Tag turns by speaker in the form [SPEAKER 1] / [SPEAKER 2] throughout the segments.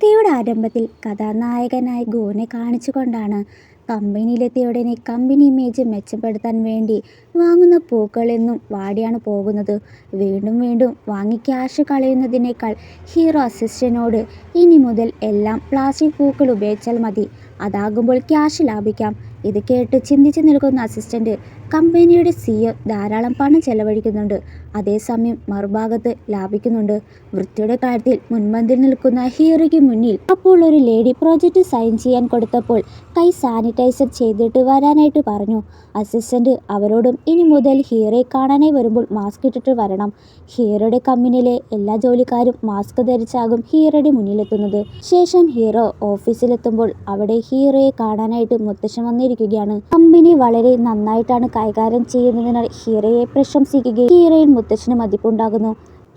[SPEAKER 1] കഥയുടെ ആരംഭത്തിൽ കഥാനായകനായി ഗോനെ കാണിച്ചുകൊണ്ടാണ് കമ്പനിയിലെത്തിയ ഉടനെ കമ്പനി ഇമേജ് മെച്ചപ്പെടുത്താൻ വേണ്ടി വാങ്ങുന്ന പൂക്കളെന്നും വാടിയാണ് പോകുന്നത്. വീണ്ടും വീണ്ടും വാങ്ങി ക്യാഷ് കളയുന്നതിനേക്കാൾ ഹീറോ അസിസ്റ്റന്റിനോട് ഇനി മുതൽ എല്ലാം പ്ലാസ്റ്റിക് പൂക്കൾ ഉപയോഗിച്ചാൽ മതി, അതാകുമ്പോൾ ക്യാഷ് ലാഭിക്കാം. ഇത് കേട്ട് ചിന്തിച്ചു നിൽക്കുന്ന അസിസ്റ്റന്റ് കമ്പനിയുടെ CEO ധാരാളം പണം ചെലവഴിക്കുന്നുണ്ട്, അതേസമയം മറുഭാഗത്ത് ലാഭിക്കുന്നുണ്ട്. വൃത്തിയുടെ കാര്യത്തിൽ മുൻപന്തിയിൽ നിൽക്കുന്ന ഹീറോയ്ക്ക് മുന്നിൽ അപ്പോൾ ഒരു ലേഡി പ്രോജക്റ്റ് സൈൻ ചെയ്യാൻ കൊടുത്തപ്പോൾ കൈ സാനിറ്റൈസർ ചെയ്തിട്ട് വരാനായിട്ട് പറഞ്ഞു. അസിസ്റ്റന്റ് അവരോടും ഇനി മുതൽ ഹീറോയെ കാണാനായി വരുമ്പോൾ മാസ്ക് ഇട്ടിട്ട് വരണം. ഹീറോയുടെ കമ്പനിയിലെ എല്ലാ ജോലിക്കാരും മാസ്ക് ധരിച്ചാകും ഹീറോയുടെ മുന്നിലെത്തുന്നത്. ശേഷം ഹീറോ ഓഫീസിലെത്തുമ്പോൾ അവിടെ ഹീറോയെ കാണാനായിട്ട് മുത്തശ്ശൻ വന്നിരിക്കുകയാണ്. കമ്പനി വളരെ നന്നായിട്ടാണ് കൈകാര്യം ചെയ്യുന്നതിനാൽ ഹീറോയെ പ്രശംസിക്കുകയും ഹീറോയിൽ മുത്തശ്ശന് മതിപ്പുണ്ടാകുന്നു.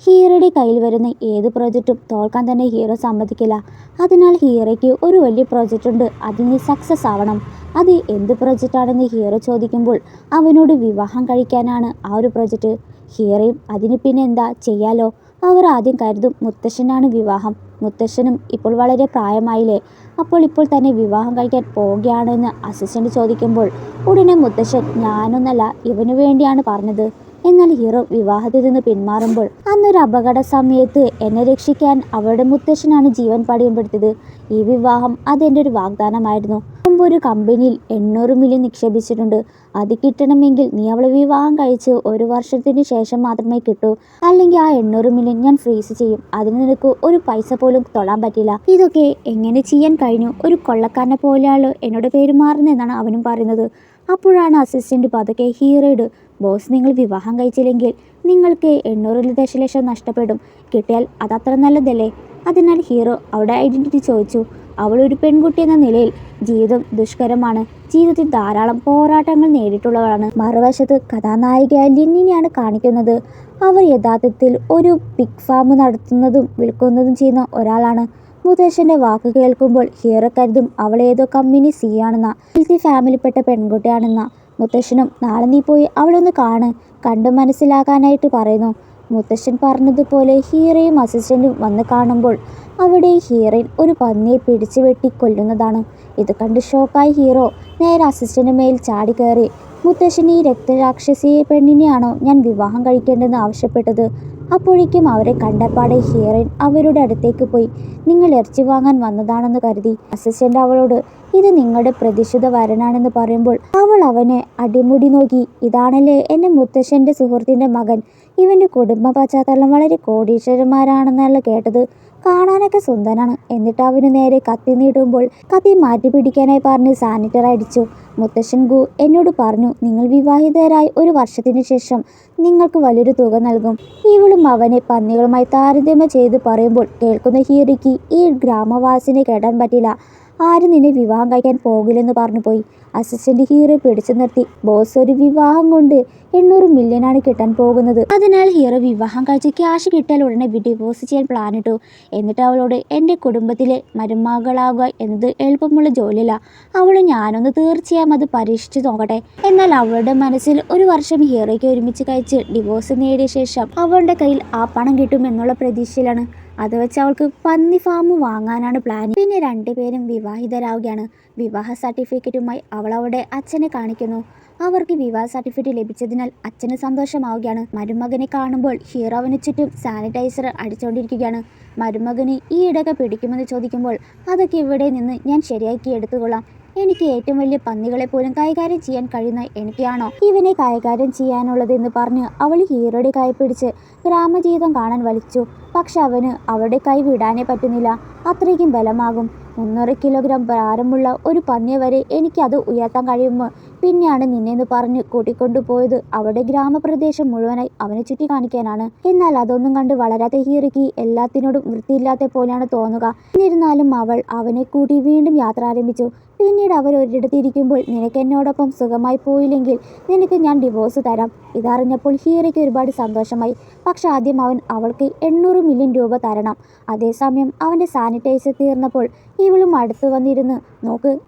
[SPEAKER 1] ഹീറോയുടെ കയ്യിൽ വരുന്ന ഏത് പ്രോജക്റ്റും തോൽക്കാൻ തന്നെ ഹീറോ സമ്മതിക്കില്ല. അതിനാൽ ഹീറോയ്ക്ക് ഒരു വലിയ പ്രോജക്റ്റ് ഉണ്ട്, അതിന് സക്സസ് ആവണം. അത് എന്ത് പ്രോജക്റ്റാണെന്ന് ഹീറോ ചോദിക്കുമ്പോൾ അവനോട് വിവാഹം കഴിക്കാനാണ് ആ ഒരു പ്രോജക്റ്റ്. ഹീറോയും അതിന് പിന്നെ എന്താ ചെയ്യാലോ. അവർ ആദ്യം കരുതും മുത്തശ്ശനാണ് വിവാഹം, മുത്തശ്ശനും ഇപ്പോൾ വളരെ പ്രായമായില്ലേ, അപ്പോൾ ഇപ്പോൾ തന്നെ വിവാഹം കഴിക്കാൻ പോവുകയാണെന്ന് അസിസ്റ്റന്റ് ചോദിക്കുമ്പോൾ ഉടനെ മുത്തശ്ശൻ ഞാനൊന്നല്ല ഇവനു വേണ്ടിയാണ് പറഞ്ഞത്. എന്നാൽ ഹീറോ വിവാഹത്തിൽ നിന്ന് പിന്മാറുമ്പോൾ അന്നൊരു അപകട സമയത്ത് എന്നെ രക്ഷിക്കാൻ അവളുടെ മുത്തശ്ശനാണ് ജീവൻ പണയപ്പെടുത്തിയത്. ഈ വിവാഹം അതെൻ്റെ ഒരു വാഗ്ദാനമായിരുന്നു. മുമ്പ് ഒരു കമ്പനിയിൽ 800 മില്യൺ നിക്ഷേപിച്ചിട്ടുണ്ട്, അത് കിട്ടണമെങ്കിൽ നീ അവളെ വിവാഹം കഴിച്ച് 1 വർഷത്തിന് ശേഷം മാത്രമേ കിട്ടൂ, അല്ലെങ്കിൽ ആ 800 മില്യൺ ഞാൻ ഫ്രീസ് ചെയ്യും, അതിന് നിനക്ക് ഒരു പൈസ പോലും തൊടാൻ പറ്റില്ല. ഇതൊക്കെ എങ്ങനെ ചെയ്യാൻ കഴിഞ്ഞു, ഒരു കൊള്ളക്കാരനെ പോലെയാണല്ലോ എന്നോട് പെരുമാറുന്നതെന്നാണ് അവനും പറയുന്നത്. അപ്പോഴാണ് അസിസ്റ്റന്റ് പതുക്കെ ഹീറോയോട് ബോസ് നിങ്ങൾ വിവാഹം കഴിച്ചില്ലെങ്കിൽ നിങ്ങൾക്ക് 800 ദശലക്ഷം നഷ്ടപ്പെടും, കിട്ടിയാൽ അതത്ര നല്ലതല്ലേ. അതിനാൽ ഹീറോ അവിടെ ഐഡന്റിറ്റി ചോദിച്ചു. അവൾ ഒരു പെൺകുട്ടി എന്ന നിലയിൽ ജീവിതം ദുഷ്കരമാണ്, ജീവിതത്തിൽ ധാരാളം പോരാട്ടങ്ങൾ നേരിട്ടുള്ളവളാണ്. മറുവശത്ത് കഥാനായികയായ ലിന്നിനെയാണ് കാണിക്കുന്നത്. അവർ യഥാർത്ഥത്തിൽ ഒരു പിഗ് ഫാം നടത്തുന്നതും വിൽക്കുന്നതും ചെയ്യുന്ന ഒരാളാണ്. മുത്തശ്ശന്റെ വാക്ക് കേൾക്കുമ്പോൾ ഹീറോ കരുതും അവൾ ഏതോ കമ്പനി CEO ആണെന്ന, വെൽത്തി ഫാമിലിപ്പെട്ട പെൺകുട്ടിയാണെന്ന. മുത്തശ്ശനും നാളെ നീ പോയി അവളൊന്ന് കണ്ടു മനസ്സിലാക്കാനായിട്ട് പറയുന്നു. മുത്തശ്ശൻ പറഞ്ഞതുപോലെ ഹീറോയും അസിസ്റ്റന്റും വന്ന് കാണുമ്പോൾ അവിടെ ഹീറോയിൻ ഒരു പന്നിയെ പിടിച്ചു വെട്ടി കൊല്ലുന്നതാണ്. ഇത് കണ്ട് ഷോക്കായി ഹീറോ നേരെ അസിസ്റ്റന്റ് മേൽ ചാടി കയറി മുത്തശ്ശൻ ഈ രക്തരാക്ഷസിയെ പെണ്ണിനെയാണോ ഞാൻ വിവാഹം കഴിക്കേണ്ടതെന്ന് ആവശ്യപ്പെട്ടത്. അപ്പോഴേക്കും അവരെ കണ്ടപ്പാടെ ഹീറോയിൻ അവരുടെ അടുത്തേക്ക് പോയി നിങ്ങൾ ഇറച്ചി വാങ്ങാൻ വന്നതാണെന്ന് കരുതി. അസിസ്റ്റന്റ് അവളോട് ഇത് നിങ്ങളുടെ പ്രതീക്ഷിത വരനാണെന്ന് പറയുമ്പോൾ അവൾ അവനെ അടിമുടി നോക്കി. ഇതാണല്ലേ എൻ്റെ മുത്തശ്ശൻ്റെ സുഹൃത്തിൻ്റെ മകൻ, ഇവൻ്റെ കുടുംബ പശ്ചാത്തലം വളരെ കോടീശ്വരന്മാരാണെന്നല്ല കേട്ടത്, കാണാനൊക്കെ സുന്ദരനാണ്. എന്നിട്ട് അവന് നേരെ കത്തി നീട്ടുമ്പോൾ കത്തി മാറ്റി പിടിക്കാനായി പറഞ്ഞ് സാനിറ്റർ അടിച്ചു. മുത്തശ്ശൻ ഗു എന്നോട് പറഞ്ഞു നിങ്ങൾ വിവാഹിതരായി 1 വർഷത്തിന് ശേഷം നിങ്ങൾക്ക് വലിയൊരു തുക നൽകും. ഇവളും അവനെ പന്നികളുമായി താരതമ്യം ചെയ്ത് പറയുമ്പോൾ കേൾക്കുന്ന ഹീറോയ്ക്ക് ഈ ഗ്രാമവാസിനെ കേട്ടാൻ പറ്റില്ല. ആരും നിന്നെ വിവാഹം കഴിക്കാൻ പോകില്ലെന്ന് പറഞ്ഞു പോയി. അസിസ്റ്റന്റ് ഹീറോ പിടിച്ചു നിർത്തി. ബോസ് ഒരു വിവാഹം കൊണ്ട് 800 മില്യണാണ് കിട്ടാൻ പോകുന്നത്, അതിനാൽ ഹീറോ വിവാഹം കഴിച്ച് ക്യാഷ് കിട്ടിയാൽ ഉടനെ ഡിവോഴ്സ് ചെയ്യാൻ പ്ലാൻ ഇട്ടു. എന്നിട്ട് അവളോട് എൻ്റെ കുടുംബത്തിലെ മരുമകളാകുക എന്നത് എളുപ്പമുള്ള ജോലിയല്ല, അവളും ഞാനൊന്ന് തീർച്ചയായും അത് പരീക്ഷിച്ചു നോക്കട്ടെ. എന്നാൽ അവളുടെ മനസ്സിൽ 1 വർഷം ഹീറോയ്ക്ക് ഒരുമിച്ച് കഴിച്ച് ഡിവോഴ്സ് നേടിയ ശേഷം അവളുടെ കയ്യിൽ ആ പണം കിട്ടും എന്നുള്ള പ്രതീക്ഷയിലാണ്. അത് വെച്ച് അവൾക്ക് പന്നി ഫാം വാങ്ങാനാണ് പ്ലാൻ. പിന്നെ 2 പേരും വിവാഹിതരാവുകയാണ്. വിവാഹ സർട്ടിഫിക്കറ്റുമായി അവൾ അവളുടെ അച്ഛനെ കാണിക്കുന്നു. അവർക്ക് വിവാഹ സർട്ടിഫിക്കറ്റ് ലഭിച്ചതിനാൽ അച്ഛന് സന്തോഷമാവുകയാണ്. മരുമകനെ കാണുമ്പോൾ ഹീറോ അവന് ചുറ്റും സാനിറ്റൈസർ അടിച്ചുകൊണ്ടിരിക്കുകയാണ്. മരുമകന് ഈ ഇടയ്ക്ക് പിടിക്കുമെന്ന് ചോദിക്കുമ്പോൾ അതൊക്കെ ഇവിടെ നിന്ന് ഞാൻ ശരിയാക്കി എടുത്തുകൊള്ളാം, എനിക്ക് ഏറ്റവും വലിയ പന്നികളെ പോലും കൈകാര്യം ചെയ്യാൻ കഴിയുന്ന എനിക്കാണോ ഇവനെ കൈകാര്യം ചെയ്യാനുള്ളതെന്ന് പറഞ്ഞ് അവൾ ഹീറോയുടെ കൈ പിടിച്ച് ഗ്രാമജീവിതം കാണാൻ വലിച്ചു. പക്ഷെ അവന് അവളുടെ കൈ വിടാനേ പറ്റുന്നില്ല, അത്രയ്ക്കും ബലമാകും. 300 കിലോഗ്രാം ഭാരമുള്ള ഒരു പന്നിയെ വരെ എനിക്കത് ഉയർത്താൻ കഴിയുമ്പോൾ പിന്നെയാണ് നിന്നെന്ന് പറഞ്ഞ് കൂട്ടിക്കൊണ്ടുപോയത് അവളുടെ ഗ്രാമപ്രദേശം മുഴുവനായി അവനെ ചുറ്റി കാണിക്കാനാണ്. എന്നാൽ അതൊന്നും കണ്ട് വളരാത്ത ഹീറോയ്ക്ക് എല്ലാത്തിനോടും വൃത്തിയില്ലാത്ത പോലെയാണ് തോന്നുക. എന്നിരുന്നാലും അവൾ അവനെ കൂട്ടി വീണ്ടും യാത്ര ആരംഭിച്ചു. പിന്നീട് അവർ ഒരിടത്തിരിക്കുമ്പോൾ നിനക്ക് എന്നോടൊപ്പം സുഖമായി പോയില്ലെങ്കിൽ നിനക്ക് ഞാൻ ഡിവോഴ്സ് തരാം. ഇതറിഞ്ഞപ്പോൾ ഹീറോയ്ക്ക് ഒരുപാട് സന്തോഷമായി. പക്ഷെ ആദ്യം അവൻ അവൾക്ക് 800 മില്യൺ രൂപ തരണം. അതേസമയം അവൻ്റെ സാനിറ്റൈസർ തീർന്നപ്പോൾ ഇവളും അടുത്ത് വന്നിരുന്ന്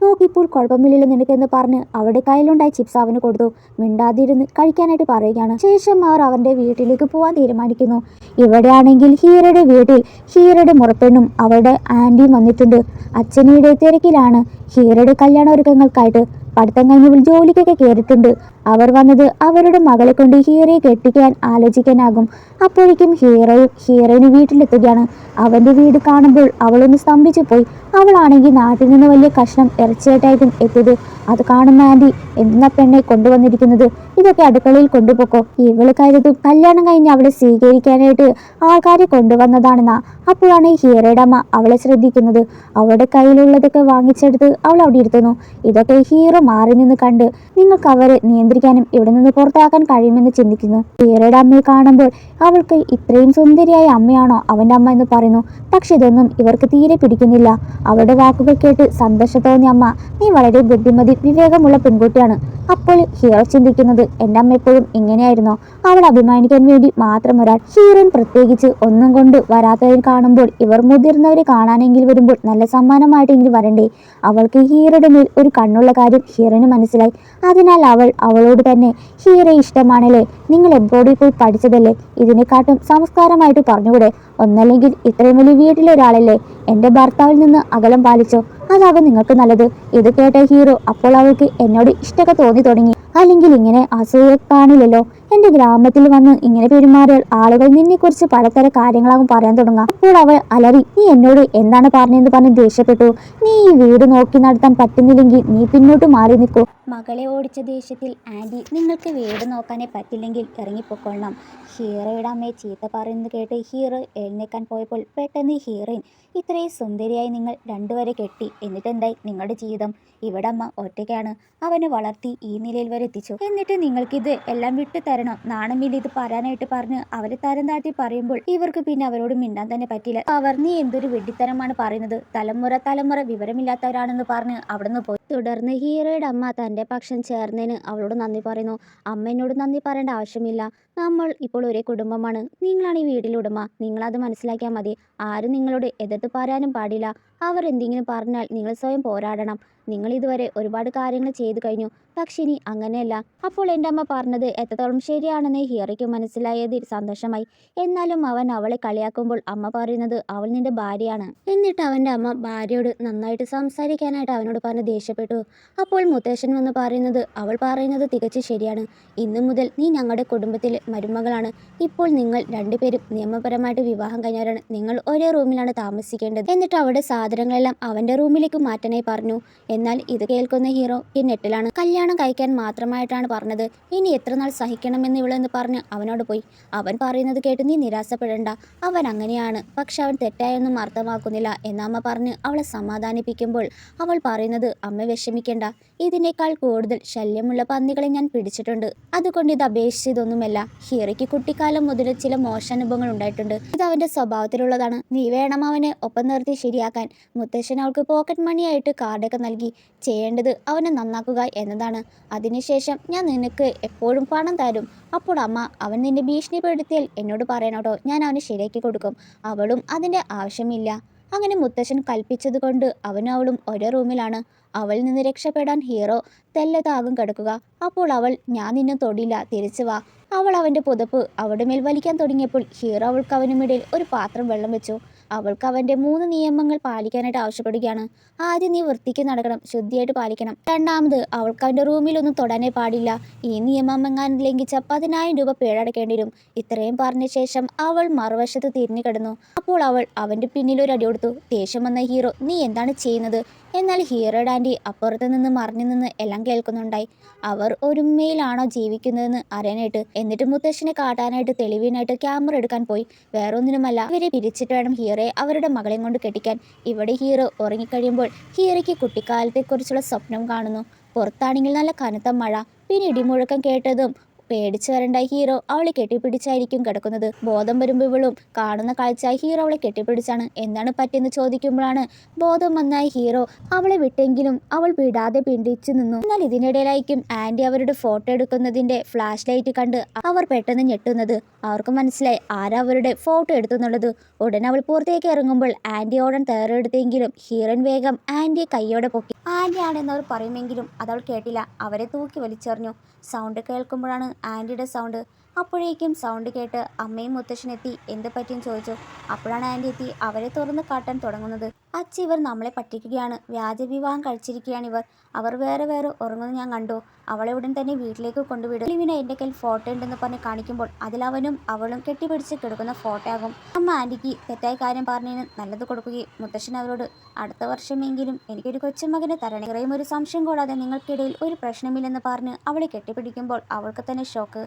[SPEAKER 1] നോക്കിപ്പോൾ കുഴപ്പമില്ലല്ലോ നിനക്കെന്ന് പറഞ്ഞ് അവളുടെ കയ്യിൽ കയ്യിലുണ്ടായ ചിപ്സ് അവന് കൊടുത്തു. മിണ്ടാതിരുന്ന് കഴിക്കാനായിട്ട് പറയുകയാണ്. ശേഷം അവർ അവൻ്റെ വീട്ടിലേക്ക് പോകാൻ തീരുമാനിക്കുന്നു. ഇവിടെയാണെങ്കിൽ ഹീറയുടെ വീട്ടിൽ ഹീറയുടെ മുറപ്പെണ്ണും അവളുടെ ആൻറ്റിയും വന്നിട്ടുണ്ട്. അച്ഛനിയുടെ തിരക്കിലാണ്. ഹീറയുടെ കല്യാണ ഒരുക്കങ്ങൾക്കായിട്ട് പഠിത്തം കഴിഞ്ഞവൾ ജോലിക്കൊക്കെ കയറിയിട്ടുണ്ട്. അവർ വന്നത് അവരുടെ മകളെ കൊണ്ട് ഹീറയെ കെട്ടിക്കാൻ ആലോചിക്കാനാകും. അപ്പോഴേക്കും ഹീറോയിന് വീട്ടിലെത്തുകയാണ്. അവൻ്റെ വീട് കാണുമ്പോൾ അവളൊന്ന് സ്തംഭിച്ചു പോയി. അവളാണെങ്കിൽ നാട്ടിൽ നിന്ന് വലിയ കഷ്ണം ഇറച്ചിയായിട്ടായിരിക്കും എത്തിയത്. അത് കാണുന്ന ആൻറ്റി, എന്തിനാ പെണ്ണെ കൊണ്ടുവന്നിരിക്കുന്നത്? ഇതൊക്കെ അടുക്കളയിൽ കൊണ്ടുപോക്കോ. ഇവള് കരുതും കല്യാണം കഴിഞ്ഞ് അവളെ സ്വീകരിക്കാനായിട്ട് ആൾക്കാരെ കൊണ്ടുവന്നതാണെന്നാ. അപ്പോഴാണ് ഹീറയുടെ അമ്മ അവളെ ശ്രദ്ധിക്കുന്നത്. അവളുടെ കയ്യിലുള്ളതൊക്കെ വാങ്ങിച്ചെടുത്ത് അവൾ അവിടെ ഇരുത്തുന്നു. ഇതൊക്കെ ഹീറോ മാറി നിന്ന് കണ്ട് നിങ്ങൾക്ക് അവരെ നിയന്ത്രിക്കാനും ഇവിടെ നിന്ന് പുറത്താക്കാൻ കഴിയുമെന്ന് ചിന്തിക്കുന്നു. ഹീറയുടെ അമ്മയെ കാണുമ്പോൾ അവൾക്ക് ഇത്രയും സുന്ദരിയായ അമ്മയാണോ അവൻ്റെ അമ്മ എന്ന് പറയുന്നു. പക്ഷെ ഇതൊന്നും ഇവർക്ക് തീരെ പിടിക്കുന്നില്ല. അവളുടെ വാക്കുകൾ കേട്ട് സന്തോഷം തോന്നിയ അമ്മ, നീ വളരെ ബുദ്ധിമതി വിവേകമുള്ള പെൺകുട്ടിയാണ്. അപ്പോൾ ഹീറോ ചിന്തിക്കുന്നത്, എൻ്റെ അമ്മ എപ്പോഴും ഇങ്ങനെയായിരുന്നോ? അവൾ അഭിമാനിക്കാൻ വേണ്ടി മാത്രം ഒരാൾ. ഹീറോയിൻ പ്രത്യേകിച്ച് ഒന്നും കൊണ്ട് വരാത്തവരെ കാണുമ്പോൾ ഇവർ മുതിർന്നവരെ കാണാനെങ്കിൽ വരുമ്പോൾ നല്ല സമ്മാനമായിട്ടെങ്കിലും വരണ്ടേ? അവൾക്ക് ഹീറോയുടെ മേൽ ഒരു കണ്ണുള്ള കാര്യം ഹീറോയിന് മനസ്സിലായി. അതിനാൽ അവൾ അവളോട് തന്നെ, ഹീറോയെ ഇഷ്ടമാണല്ലേ? നിങ്ങൾ എബ്രോഡിൽ പോയി പഠിച്ചതല്ലേ? ഇതിനെക്കാട്ടും സംസ്കാരമായിട്ട് പറഞ്ഞുകൂടെ? ഒന്നല്ലെങ്കിൽ ഇത്രയും വലിയ വീട്ടിലെ ഒരാളല്ലേ? എൻ്റെ ഭർത്താവിൽ നിന്ന് അകലം പാലിച്ചോ? അതാകും നിങ്ങൾക്ക് നല്ലത്. ഇത് കേട്ട ഹീറോ അപ്പോൾ അവൾക്ക് എന്നോട് ഇഷ്ടമൊക്കെ തോന്നി തുടങ്ങി. അല്ലെങ്കിൽ ഇങ്ങനെ അസൂയ കാണില്ലല്ലോ. എൻ്റെ ഗ്രാമത്തിൽ വന്ന് ഇങ്ങനെ പെരുമാറിയാൽ ആളുകൾ നിന്നെക്കുറിച്ച് പലതരം കാര്യങ്ങളാകും പറയാൻ തുടങ്ങാം. അപ്പോൾ അവൾ അലറി, നീ എന്നോട് എന്താണ് പറഞ്ഞതെന്ന് പറഞ്ഞ് ദേഷ്യപ്പെട്ടു. നീ ഈ വീട് നോക്കി നടത്താൻ പറ്റുന്നില്ലെങ്കിൽ നീ പിന്നോട്ട് മാറി നിൽക്കൂ. മകളെ ഓടിച്ച ദേഷ്യത്തിൽ ആൻറ്റി, നിങ്ങൾക്ക് വീട് നോക്കാനേ പറ്റില്ലെങ്കിൽ ഇറങ്ങിപ്പോയിക്കൊള്ളണം. ഹീറോയുടെ അമ്മയെ ചീത്ത പറയുന്നത് കേട്ട് ഹീറോ എഴുന്നേക്കാൻ പോയപ്പോൾ പെട്ടെന്ന് ഹീറോയിൻ, ഇത്രയും സുന്ദരിയായി നിങ്ങൾ രണ്ടുപേരെ കെട്ടി, എന്നിട്ടെന്തായി നിങ്ങളുടെ ജീവിതം? ഇവിടെ അമ്മ ഒറ്റയ്ക്കാണ് അവനെ വളർത്തി ഈ നിലയിൽ വരെ എത്തിച്ചു. എന്നിട്ട് നിങ്ങൾക്കിത് എല്ലാം വിട്ടു തരണം. നാണമില്ല ഇത് പറയാനായിട്ട് പറഞ്ഞ് അവരെ തരം താഴ്ത്തി പറയുമ്പോൾ ഇവർക്ക് പിന്നെ അവരോട് മിണ്ടാൻ തന്നെ പറ്റില്ല. അവർ, നീ എന്തൊരു വെഡിത്തരമാണ് പറയുന്നത്? തലമുറ വിവരമില്ലാത്തവരാണെന്ന് പറഞ്ഞ് അവിടുന്ന് പോയി. തുടർന്ന് ഹീറോയുടെ അമ്മ തൻ്റെ പക്ഷം ചേർന്നതിന് അവളോട് നന്ദി പറയുന്നു. അമ്മ എന്നോട് നന്ദി പറയേണ്ട ആവശ്യമില്ല. നമ്മൾ ഇപ്പോൾ ഒരേ കുടുംബമാണ്. നിങ്ങളാണ് ഈ വീട്ടിലെ ഉടമ. നിങ്ങളത് മനസ്സിലാക്കിയാൽ മതി. ആരും നിങ്ങളോട് എതിർത്ത് പറയാനും പാടില്ല. അവർ എന്തെങ്കിലും പറഞ്ഞാൽ നിങ്ങൾ സ്വയം പോരാടണം. നിങ്ങൾ ഇതുവരെ ഒരുപാട് കാര്യങ്ങൾ ചെയ്തു കഴിഞ്ഞു. പക്ഷെ ഇനി അങ്ങനെയല്ല. അപ്പോൾ എൻ്റെ അമ്മ പറഞ്ഞത് എത്രത്തോളം ശരിയാണെന്ന് ഹീറോയ്ക്ക് മനസ്സിലായതിൽ സന്തോഷമായി. എന്നാലും അവൻ അവളെ കളിയാക്കുമ്പോൾ അമ്മ പറയുന്നത് അവൾ നിന്റെ ഭാര്യയാണ്. എന്നിട്ട് അവൻ്റെ അമ്മ ഭാര്യയോട് നന്നായിട്ട് സംസാരിക്കാനായിട്ട് അവനോട് പറഞ്ഞ് ദേഷ്യപ്പെട്ടു. അപ്പോൾ മുത്തശ്ശൻ വന്ന് പറയുന്നത്, അവൾ പറയുന്നത് തികച്ചും ശരിയാണ്. ഇന്നു മുതൽ നീ ഞങ്ങളുടെ കുടുംബത്തിലെ മരുമകളാണ്. ഇപ്പോൾ നിങ്ങൾ രണ്ടുപേരും നിയമപരമായിട്ട് വിവാഹം കഴിഞ്ഞവരാണ്. നിങ്ങൾ ഒരേ റൂമിലാണ് താമസിക്കേണ്ടത്. എന്നിട്ട് അവിടെ സാധനങ്ങളെല്ലാം അവൻ്റെ റൂമിലേക്ക് മാറ്റാനായി പറഞ്ഞു. എന്നാൽ ഇത് കേൾക്കുന്ന ഹീറോ നെറ്റിലാണ്. കല്യാണം കഴിക്കാൻ മാത്രമായിട്ടാണ് പറഞ്ഞത്. ഇനി എത്ര നാൾ സഹിക്കണമെന്ന് ഇവളെന്ന് പറഞ്ഞ് അവനോട് പോയി. അവൻ പറയുന്നത് കേട്ട് നീ നിരാശപ്പെടേണ്ട. അവൻ അങ്ങനെയാണ്. പക്ഷെ അവൻ തെറ്റായൊന്നും അർത്ഥമാക്കുന്നില്ല എന്നമ്മ പറഞ്ഞ് അവളെ സമാധാനിപ്പിക്കുമ്പോൾ അവൾ പറയുന്നത്, അമ്മ വിഷമിക്കേണ്ട. ഇതിനേക്കാൾ കൂടുതൽ ശല്യമുള്ള പന്നികളെ ഞാൻ പിടിച്ചിട്ടുണ്ട്. അതുകൊണ്ട് ഇത് അപേക്ഷിച്ചതൊന്നുമല്ല. ഹീറോയ്ക്ക് കുട്ടിക്കാലം മുതൽ ചില മോശാനുഭവങ്ങൾ ഉണ്ടായിട്ടുണ്ട്. ഇത് അവൻ്റെ സ്വഭാവത്തിലുള്ളതാണ്. നീ വേണം അവനെ ഒപ്പം നിർത്തി ശരിയാക്കാൻ. മുത്തശ്ശൻ അവൾക്ക് പോക്കറ്റ് മണിയായിട്ട് കാർഡൊക്കെ നൽകി. ചെയ്യേണ്ടത് അവനെ നന്നാക്കുക എന്നതാണ്. അതിനുശേഷം ഞാൻ നിനക്ക് എപ്പോഴും പണം തരും. അപ്പോൾ അമ്മ, അവൻ നിന്നെ ഭീഷണിപ്പെടുത്തിയാൽ എന്നോട് പറയണോട്ടോ, ഞാൻ അവനെ ശരിയാക്കി കൊടുക്കും. അവളും അതിൻ്റെ ആവശ്യമില്ല. അങ്ങനെ മുത്തശ്ശൻ കൽപ്പിച്ചത് കൊണ്ട് അവനും അവളും ഒരേ റൂമിലാണ്. അവളിൽ നിന്ന് രക്ഷപ്പെടാൻ ഹീറോ തെല്ലതാകും കിടക്കുക. അപ്പോൾ അവൾ, ഞാൻ നിന്നെ തൊടില്ല, തിരിച്ചു വാ. അവൾ അവൻ്റെ പുതപ്പ് അവിടെ മേൽ വലിക്കാൻ തുടങ്ങിയപ്പോൾ ഹീറോ അവൾക്ക് അവനുമിടയിൽ ഒരു പാത്രം വെള്ളം വെച്ചു. അവൾക്ക് അവൻ്റെ 3 നിയമങ്ങൾ പാലിക്കാനായിട്ട് ആവശ്യപ്പെടുകയാണ്. ആദ്യം നീ വൃത്തിക്ക് നടക്കണം, ശുദ്ധിയായിട്ട് പാലിക്കണം. രണ്ടാമത്, അവൾക്ക് അവൻ്റെ റൂമിലൊന്നും തൊടാനേ പാടില്ല. ഈ നിയമമെങ്ങാനും ലംഘിച്ച 10,000 രൂപ പിഴടക്കേണ്ടി വരും. ഇത്രയും പറഞ്ഞ ശേഷം അവൾ മറുവശത്ത് തിരിഞ്ഞു കിടന്നു. അപ്പോൾ അവൾ അവൻ്റെ പിന്നിലൊരു അടി കൊടുത്തു. ദേഷ്യം വന്ന ഹീറോ, നീ എന്താണ് ചെയ്യുന്നത്? എന്നാൽ ഹീറോയുടെ ആൻറ്റി അപ്പുറത്ത് നിന്ന് മറിഞ്ഞു നിന്ന് എല്ലാം കേൾക്കുന്നുണ്ടായി. അവർ ഒരുമയിലാണോ ജീവിക്കുന്നതെന്ന് അറിയാനായിട്ട്. എന്നിട്ട് മുത്തശ്ശനെ കാട്ടാനായിട്ട് തെളിവിനായിട്ട് ക്യാമറ എടുക്കാൻ പോയി. വേറൊന്നിനുമല്ല, ഇവരെ പിരിച്ചിട്ട് വേണം ഹീറോയെ അവരുടെ മകളെയും കൊണ്ട് കെട്ടിക്കാൻ. ഇവിടെ ഹീറോ ഉറങ്ങിക്കഴിയുമ്പോൾ ഹീറോയ്ക്ക് കുട്ടിക്കാലത്തെക്കുറിച്ചുള്ള സ്വപ്നം കാണുന്നു. പുറത്താണെങ്കിൽ നല്ല കനത്ത മഴ, പിന്നെ ഇടിമുഴക്കം കേട്ടതും പേടിച്ചു വരണ്ട ഹീറോ അവളെ കെട്ടിപ്പിടിച്ചായിരിക്കും കിടക്കുന്നത്. ബോധം വരുമ്പോൾ ഇവളും കാണുന്ന കാഴ്ച ഹീറോ അവളെ കെട്ടിപ്പിടിച്ചാണ്. എന്താണ് പറ്റിയെന്ന് ചോദിക്കുമ്പോഴാണ് ബോധം വന്നായി ഹീറോ അവളെ വിട്ടെങ്കിലും അവൾ വിടാതെ പിടിച്ചു നിന്നു. എന്നാൽ ഇതിനിടയിലായിരിക്കും ആന്റി അവരുടെ ഫോട്ടോ എടുക്കുന്നതിന്റെ ഫ്ലാഷ് ലൈറ്റ് കണ്ട് അവർ പെട്ടെന്ന് ഞെട്ടുന്നത്. അവർക്ക് മനസ്സിലായി ആരാ അവരുടെ ഫോട്ടോ എടുത്തുന്നുള്ളത്. ഉടനെ അവൾ പുറത്തേക്ക് ഇറങ്ങുമ്പോൾ ആന്റി ഓടാൻ തയ്യാറെടുത്തെങ്കിലും ഹീറോയിൻ വേഗം ആന്റിയെ കൈയോടെ പൊക്കി. ആന്റി ആണെന്നവർ പറയുമെങ്കിലും അതവൾ കേട്ടില്ല. അവരെ തൂക്കി വലിച്ചെറിഞ്ഞു. സൗണ്ട് കേൾക്കുമ്പോഴാണ് ആന്റിയുടെ സൗണ്ട്. അപ്പോഴേക്കും സൗണ്ട് കേട്ട് അമ്മയും മുത്തശ്ശനെത്തി. എന്ത് പറ്റിയും ചോദിച്ചു. അപ്പോഴാണ് ആന്റി എത്തി അവരെ തുറന്നു കാട്ടാൻ തുടങ്ങുന്നത്. അച്ഛ, ഇവർ നമ്മളെ പറ്റിക്കുകയാണ്. വ്യാജ വിവാഹം കഴിച്ചിരിക്കുകയാണ് ഇവർ. അവർ വേറെ ഉറങ്ങുന്നത് ഞാൻ കണ്ടു. അവളെ ഉടൻ തന്നെ വീട്ടിലേക്ക് കൊണ്ടുവിടും. ലിവിന് എൻ്റെ കയ്യിൽ ഫോട്ടോ ഉണ്ടെന്ന് പറഞ്ഞ് കാണിക്കുമ്പോൾ അതിലവനും അവളും കെട്ടിപ്പിടിച്ച് കിടക്കുന്ന ഫോട്ടോ ആകും. അമ്മ ആന്റിക്ക് തെറ്റായ കാര്യം പറഞ്ഞതിന് നല്ലത് കൊടുക്കുകയും മുത്തശ്ശൻ അവരോട് അടുത്ത വർഷമെങ്കിലും എനിക്കൊരു കൊച്ചുമകനെ തരണേ. ഇത്രയും ഒരു സംശയം കൂടാതെ നിങ്ങൾക്കിടയിൽ ഒരു പ്രശ്നമില്ലെന്ന് പറഞ്ഞ് അവളെ കെട്ടിപ്പിടിക്കുമ്പോൾ അവൾക്ക് തന്നെ ഷോക്ക്.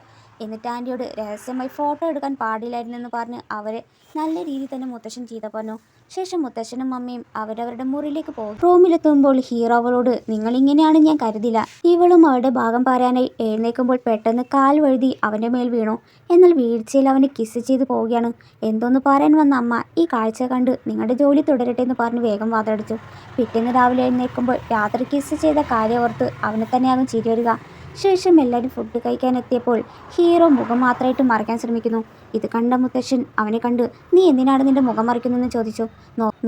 [SPEAKER 1] എന്നിട്ട് ആന്റിയോട് രഹസ്യമായി ഫോട്ടോ എടുക്കാൻ പാടില്ലായിരുന്നെന്ന് പറഞ്ഞ് അവരെ നല്ല രീതിയിൽ തന്നെ മുത്തശ്ശൻ ചീത്ത പറഞ്ഞു. ശേഷം മുത്തശ്ശനും അമ്മയും അവരവരുടെ മുറിയിലേക്ക് പോകും. റൂമിലെത്തുമ്പോൾ ഹീറോ അവളോട് നിങ്ങൾ ഇങ്ങനെയാണ് ഞാൻ കരുതില്ല. ഇവളും അവളുടെ ഭാഗം പറയാനായി എഴുന്നേൽക്കുമ്പോൾ പെട്ടെന്ന് കാൽ വഴുതി അവൻ്റെ മേൽ വീണു. എന്നാൽ വീഴ്ചയിൽ അവനെ കിസ് ചെയ്ത് പോവുകയാണ്. എന്തോന്ന് പറയാൻ വന്ന അമ്മ ഈ കാഴ്ച കണ്ട് നിങ്ങളുടെ ജോലി തുടരട്ടെ എന്ന് പറഞ്ഞ് വേഗം വാതടിച്ചു. പിറ്റേന്ന് രാവിലെ എഴുന്നേൽക്കുമ്പോൾ രാത്രി കിസ് ചെയ്ത കാര്യം ഓർത്ത് അവനെ തന്നെയാകും ചിരി വരിക. ശേഷം എല്ലാവരും ഫുഡ് കഴിക്കാനെത്തിയപ്പോൾ ഹീറോ മുഖം മാത്രമായിട്ട് മറയ്ക്കാൻ ശ്രമിക്കുന്നു. ഇത് കണ്ട മുത്തശ്ശൻ അവനെ കണ്ട് നീ എന്തിനാണ് നിന്റെ മുഖം മറിക്കുന്നതെന്ന് ചോദിച്ചു.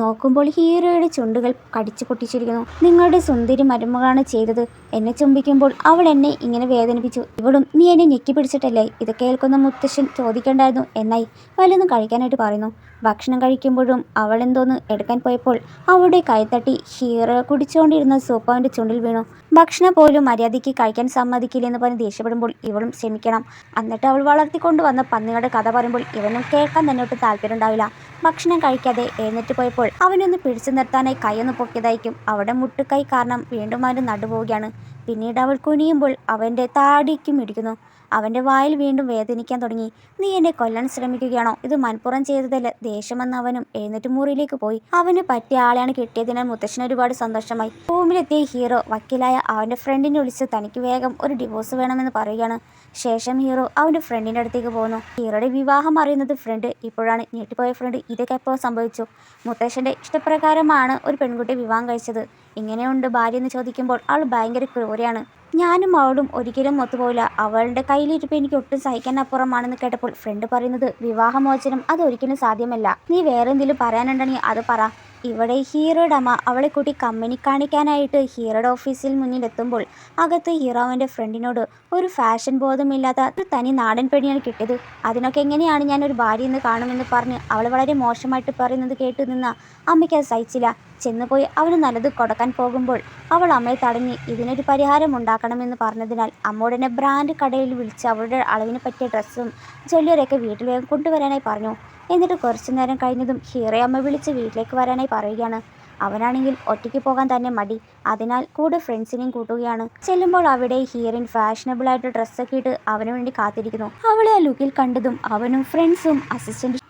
[SPEAKER 1] നോക്കുമ്പോൾ ഹീറോയുടെ ചുണ്ടുകൾ കടിച്ചു പൊട്ടിച്ചിരിക്കുന്നു. നിങ്ങളുടെ സുന്ദരി മരുമകളാണ് ചെയ്തത്. എന്നെ ചുംബിക്കുമ്പോൾ അവൾ എന്നെ ഇങ്ങനെ വേദനിപ്പിച്ചു. ഇവളും നീ എന്നെ ഞെക്കി പിടിച്ചിട്ടല്ലേ? ഇത് കേൾക്കുന്ന മുത്തശ്ശൻ ചോദിക്കേണ്ടായിരുന്നു എന്നായി വല്ലതും കഴിക്കാനായിട്ട് പറയുന്നു. ഭക്ഷണം കഴിക്കുമ്പോഴും അവൾ എന്തോന്ന് എടുക്കാൻ പോയപ്പോൾ അവളുടെ കൈത്തട്ടി ഹീറോ കുടിച്ചുകൊണ്ടിരുന്ന സൂപ്പ് അവൻ്റെ ചുണ്ടിൽ വീണു. ഭക്ഷണം പോലും മര്യാദയ്ക്ക് കഴിക്കാൻ സമ്മതിക്കില്ലെന്ന് പറഞ്ഞ് ദേഷ്യപ്പെടുമ്പോൾ ഇവളും ക്ഷമിക്കണം. എന്നിട്ട് അവൾ വളർത്തിക്കൊണ്ടുവന്ന പന്നികളുടെ കഥ പറയുമ്പോൾ ഇവനും കേൾക്കാൻ തന്നെ ഒട്ടും താല്പര്യം ഉണ്ടാവില്ല. ഭക്ഷണം കഴിക്കാതെ എഴുന്നേറ്റ് പോയപ്പോൾ അവനൊന്ന് പിടിച്ചു നിർത്താനായി കൈയൊന്ന് പൊക്കിയതായിരിക്കും. അവിടെ മുട്ടുകൈ കാരണം വീണ്ടും അവൻ്റെ നടുപോവുകയാണ്. പിന്നീട് അവൾ കുനിയുമ്പോൾ അവൻ്റെ താടിക്കും ഇടിക്കുന്നു. അവൻ്റെ വായിൽ വീണ്ടും വേദനിക്കാൻ തുടങ്ങി. നീ എന്നെ കൊല്ലാൻ ശ്രമിക്കുകയാണോ? ഇത് മനപ്പുറം ചെയ്തതല്ല. ദേഷ്യമെന്ന് അവനും എഴുന്നേറ്റ് മുറിയിലേക്ക് പോയി. അവന് പറ്റിയ ആളെയാണ് കിട്ടിയതിനാൽ മുത്തശ്ശന് ഒരുപാട് സന്തോഷമായി. റൂമിലെത്തിയ ഹീറോ വക്കീലായ അവൻ്റെ ഫ്രണ്ടിനെ വിളിച്ച് തനിക്ക് വേഗം ഒരു ഡിവോഴ്സ് വേണമെന്ന് പറയുകയാണ്. ശേഷം ഹീറോ അവൻ്റെ ഫ്രണ്ടിൻ്റെ അടുത്തേക്ക് പോകുന്നു. ഹീറോയുടെ വിവാഹം അറിയുന്നത് ഫ്രണ്ട്. ഇപ്പോഴാണ് ഞെട്ടിപ്പോയ ഫ്രണ്ട് ഇതൊക്കെ എപ്പോൾ സംഭവിച്ചു. മുത്തശ്ശൻ്റെ ഇഷ്ടപ്രകാരമാണ് ഒരു പെൺകുട്ടിയെ വിവാഹം കഴിച്ചത്. ഇങ്ങനെയുണ്ട് ഭാര്യ എന്ന് ചോദിക്കുമ്പോൾ അവൾ ഭയങ്കര ക്രൂരയാണ്. ഞാനും അവളും ഒരിക്കലും ഒത്തുപോയില്ല. അവളുടെ കയ്യിലിരിപ്പ് എനിക്ക് ഒട്ടും സഹിക്കാൻ അപ്പുറമാണെന്ന് കേട്ടപ്പോൾ ഫ്രണ്ട് പറയുന്നത് വിവാഹമോചനം അതൊരിക്കലും സാധ്യമല്ല. നീ വേറെ എന്തെങ്കിലും പറയാനുണ്ടെങ്കിൽ അത് പറ. ഇവിടെ ഹീറോയുടെ അമ്മ അവളെ കൂട്ടി കമ്പനി കാണിക്കാനായിട്ട് ഹീറോയുടെ ഓഫീസിൽ മുന്നിലെത്തുമ്പോൾ അകത്ത് ഹീറോ അവൻ്റെ ഫ്രണ്ടിനോട് ഒരു ഫാഷൻ ബോധമില്ലാത്ത ഒരു തനി നാടൻ പെണ്ണിയാണ് കിട്ടിയത്. അതിനൊക്കെ എങ്ങനെയാണ് ഞാൻ ഒരു ഭാര്യ എന്ന് കാണുമെന്ന് പറഞ്ഞ് അവൾ വളരെ മോശമായിട്ട് പറയുന്നത് കേട്ട് നിന്ന അമ്മയ്ക്ക് അത് സഹിച്ചില്ല. ചെന്നുപോയി അവന് നല്ലത് കൊടുക്കാൻ പോകുമ്പോൾ അവൾ അമ്മയെ തടഞ്ഞ് ഇതിനൊരു പരിഹാരം ഉണ്ടാക്കണമെന്ന് പറഞ്ഞതിനാൽ അമ്മോടനെ ബ്രാൻഡ് കടയിൽ വിളിച്ച് അവളുടെ അളവിന് പറ്റിയ ഡ്രസ്സും ജ്വല്ലറിയൊക്കെ വീട്ടിൽ വേഗം കൊണ്ടുവരാനായി പറഞ്ഞു. എന്നിട്ട് കുറച്ചു നേരം കഴിഞ്ഞതും ഹീറോയെ അമ്മ വിളിച്ച് വീട്ടിലേക്ക് വരാനായി പറയുകയാണ്. അവനാണെങ്കിൽ ഒറ്റയ്ക്ക് പോകാൻ തന്നെ മടി. അതിനാൽ കൂടെ ഫ്രണ്ട്സിനെയും കൂട്ടുകയാണ്. ചെല്ലുമ്പോൾ അവിടെ ഹീറോയിൻ ഫാഷനബിളായിട്ട് ഡ്രസ്സൊക്കെ ഇട്ട് അവന് വേണ്ടി കാത്തിരിക്കുന്നു. അവളെ ആ ലുക്കിൽ കണ്ടതും അവനും ഫ്രണ്ട്സും